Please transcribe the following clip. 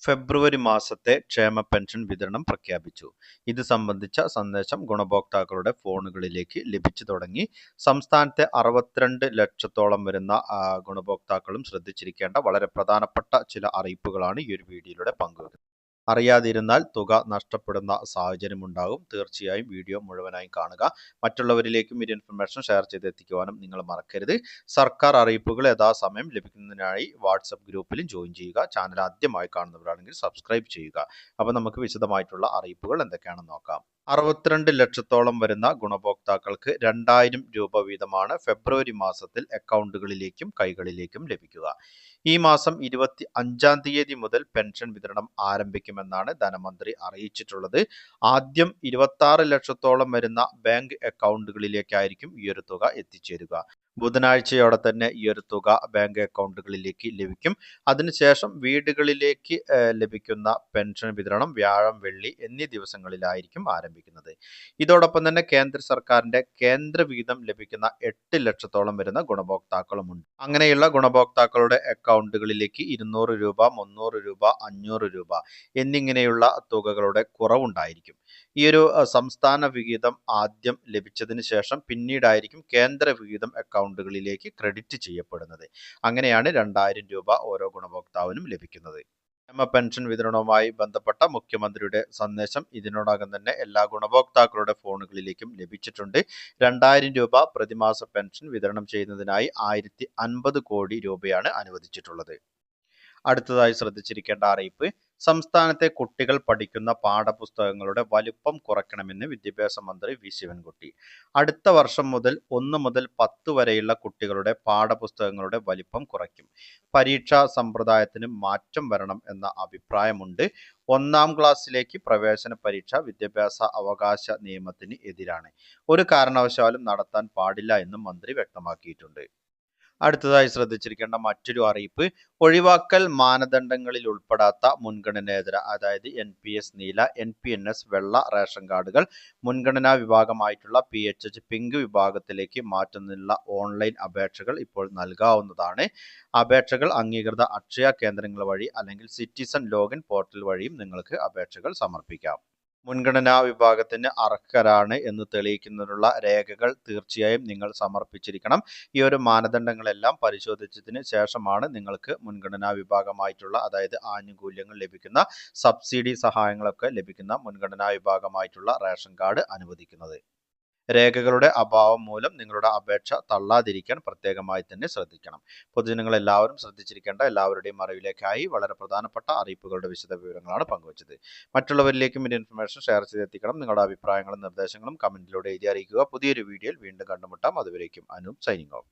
ഫെബ്രുവരി മാസത്തെ ക്ഷേമ പെൻഷൻ വിതരണം പ്രഖ്യാപിച്ചു. ഇത് സംബന്ധിച്ച സന്ദേശം ഗുണഭോക്താക്കളുടെ ഫോണുകളിലേക്ക് ലഭിച്ചു തുടങ്ങി. സംസ്ഥാനത്തെ 62 ലക്ഷത്തോളം വരുന്ന ഗുണഭോക്താക്കളും ശ്രദ്ധിച്ചിരിക്കേണ്ട വളരെ പ്രധാനപ്പെട്ട ചില അറിയിപ്പുകളാണ് ഈ ഒരു വീഡിയോയിലൂടെ പങ്കുവെക്കുന്നത്. അറിയാതിരുന്നാൽ തുക നഷ്ടപ്പെടുന്ന സാഹചര്യമുണ്ടാകും. തീർച്ചയായും വീഡിയോ മുഴുവനായും കാണുക. മറ്റുള്ളവരിലേക്കും ഈ ഇൻഫർമേഷൻ ഷെയർ ചെയ്തെത്തിക്കുവാനും നിങ്ങൾ മറക്കരുത്. സർക്കാർ അറിയിപ്പുകൾ യഥാസമയം ലഭിക്കുന്നതിനായി വാട്സപ്പ് ഗ്രൂപ്പിലും ജോയിൻ ചെയ്യുക. ചാനൽ ആദ്യമായി കാണുന്നവരാണെങ്കിൽ സബ്സ്ക്രൈബ് ചെയ്യുക. അപ്പോൾ നമുക്ക് വിശദമായിട്ടുള്ള അറിയിപ്പുകൾ എന്തൊക്കെയാണെന്ന് നോക്കാം. 62 ലക്ഷത്തോളം വരുന്ന ഗുണഭോക്താക്കൾക്ക് 2000 രൂപ വീതമാണ് ഫെബ്രുവരി മാസത്തിൽ അക്കൗണ്ടുകളിലേക്കും കൈകളിലേക്കും ലഭിക്കുക. ഈ മാസം 25-ാം തീയതി മുതൽ പെൻഷൻ വിതരണം ആരംഭിക്കുമെന്നാണ് ധനമന്ത്രി അറിയിച്ചിട്ടുള്ളത്. ആദ്യം 26 ലക്ഷത്തോളം വരുന്ന ബാങ്ക് അക്കൗണ്ടുകളിലേക്കായിരിക്കും ഈ ഒരു തുക എത്തിച്ചേരുക. ബുധനാഴ്ചയോടെ തന്നെ ഈ ഒരു തുക ബാങ്ക് അക്കൗണ്ടുകളിലേക്ക് ലഭിക്കും. അതിനുശേഷം വീടുകളിലേക്ക് ലഭിക്കുന്ന പെൻഷൻ വിതരണം വ്യാഴം, വെള്ളി എന്നീ ദിവസങ്ങളിലായിരിക്കും ആരംഭിക്കുന്നത്. ഇതോടൊപ്പം തന്നെ കേന്ദ്ര സർക്കാരിന്റെ കേന്ദ്ര വിഹിതം ലഭിക്കുന്ന 8 ലക്ഷത്തോളം വരുന്ന ഗുണഭോക്താക്കളുമുണ്ട്. അങ്ങനെയുള്ള ഗുണഭോക്താക്കളുടെ അക്കൗണ്ടുകളിലേക്ക് 200 രൂപ, 300 രൂപ, 500 രൂപ എന്നിങ്ങനെയുള്ള തുകകളുടെ കുറവുണ്ടായിരിക്കും. ഈ ഒരു സംസ്ഥാന വിഹിതം ആദ്യം ലഭിച്ചതിന് ശേഷം പിന്നീടായിരിക്കും കേന്ദ്ര വിഹിതം അക്കൗണ്ടുകളിലേക്ക് ക്രെഡിറ്റ് ചെയ്യപ്പെടുന്നത്. അങ്ങനെയാണ് 2000 രൂപ ഓരോ ഗുണഭോക്താവിനും ലഭിക്കുന്നത്. ക്ഷേമ പെൻഷൻ വിതരണവുമായി ബന്ധപ്പെട്ട മുഖ്യമന്ത്രിയുടെ സന്ദേശം ഇതിനോടകം തന്നെ എല്ലാ ഗുണഭോക്താക്കളുടെ ഫോണുകളിലേക്കും ലഭിച്ചിട്ടുണ്ട്. 2000 രൂപ പ്രതിമാസ പെൻഷൻ വിതരണം ചെയ്യുന്നതിനായി 1050 കോടി രൂപയാണ് അനുവദിച്ചിട്ടുള്ളത്. അടുത്തതായി ശ്രദ്ധിച്ചിരിക്കേണ്ട അറിയിപ്പ്, സംസ്ഥാനത്തെ കുട്ടികൾ പഠിക്കുന്ന പാഠപുസ്തകങ്ങളുടെ വലിപ്പം കുറയ്ക്കണമെന്ന് വിദ്യാഭ്യാസ മന്ത്രി വി ശിവൻകുട്ടി. അടുത്ത വർഷം മുതൽ 1 മുതൽ 10 വരെയുള്ള കുട്ടികളുടെ പാഠപുസ്തകങ്ങളുടെ വലിപ്പം കുറയ്ക്കും. പരീക്ഷാ സമ്പ്രദായത്തിന് മാറ്റം വരണം എന്ന അഭിപ്രായമുണ്ട്. 1-ാം ക്ലാസ്സിലേക്ക് പ്രവേശന പരീക്ഷ വിദ്യാഭ്യാസ അവകാശ നിയമത്തിന് എതിരാണ്. ഒരു കാരണവശാലും നടത്താൻ പാടില്ല എന്നും മന്ത്രി വ്യക്തമാക്കിയിട്ടുണ്ട്. അടുത്തതായി ശ്രദ്ധിച്ചിരിക്കേണ്ട മറ്റൊരു അറിയിപ്പ്, ഒഴിവാക്കൽ മാനദണ്ഡങ്ങളിൽ ഉൾപ്പെടാത്ത മുൻഗണനേതര അതായത് NPS നീല, NPNS വെള്ള റേഷൻ കാർഡുകൾ മുൻഗണനാ വിഭാഗമായിട്ടുള്ള PHH പിങ്ക് വിഭാഗത്തിലേക്ക് മാറ്റുന്നതിനുള്ള ഓൺലൈൻ അപേക്ഷകൾ ഇപ്പോൾ നൽകാവുന്നതാണ്. അപേക്ഷകൾ അംഗീകൃത അക്ഷയ കേന്ദ്രങ്ങൾ വഴി അല്ലെങ്കിൽ സിറ്റിസൺ ലോഗിൻ പോർട്ടൽ വഴിയും നിങ്ങൾക്ക് അപേക്ഷകൾ സമർപ്പിക്കാം. മുൻഗണനാ വിഭാഗത്തിന് അർഹരാണ് എന്ന് തെളിയിക്കുന്നതിനുള്ള രേഖകൾ തീർച്ചയായും നിങ്ങൾ സമർപ്പിച്ചിരിക്കണം. ഈ ഒരു മാനദണ്ഡങ്ങളെല്ലാം പരിശോധിച്ചതിന് ശേഷമാണ് നിങ്ങൾക്ക് മുൻഗണനാ വിഭാഗമായിട്ടുള്ള അതായത് ആനുകൂല്യങ്ങൾ ലഭിക്കുന്ന സബ്സിഡി സഹായങ്ങളൊക്കെ ലഭിക്കുന്ന മുൻഗണനാ വിഭാഗമായിട്ടുള്ള റേഷൻ കാർഡ് അനുവദിക്കുന്നത്. രേഖകളുടെ അഭാവം മൂലം നിങ്ങളുടെ അപേക്ഷ തള്ളാതിരിക്കാൻ പ്രത്യേകമായി തന്നെ ശ്രദ്ധിക്കണം. പൊതുജനങ്ങൾ എല്ലാവരും ശ്രദ്ധിച്ചിരിക്കേണ്ട എല്ലാവരുടെയും അറിവിലേക്കായി വളരെ പ്രധാനപ്പെട്ട അറിയിപ്പുകളുടെ വിശദ വിവരങ്ങളാണ് പങ്കുവച്ചത്. മറ്റുള്ളവരിലേക്കും ഈ ഇൻഫർമേഷൻ ഷെയർ ചെയ്തെത്തിക്കണം. നിങ്ങളുടെ അഭിപ്രായങ്ങളും നിർദ്ദേശങ്ങളും കമന്റിലൂടെ എഴുതി അറിയിക്കുക. പുതിയൊരു വീഡിയോയിൽ വീണ്ടും കണ്ടുമുട്ടാം. അതുവരേക്കും അനൂപ് സൈനിങ് ഓഫ്.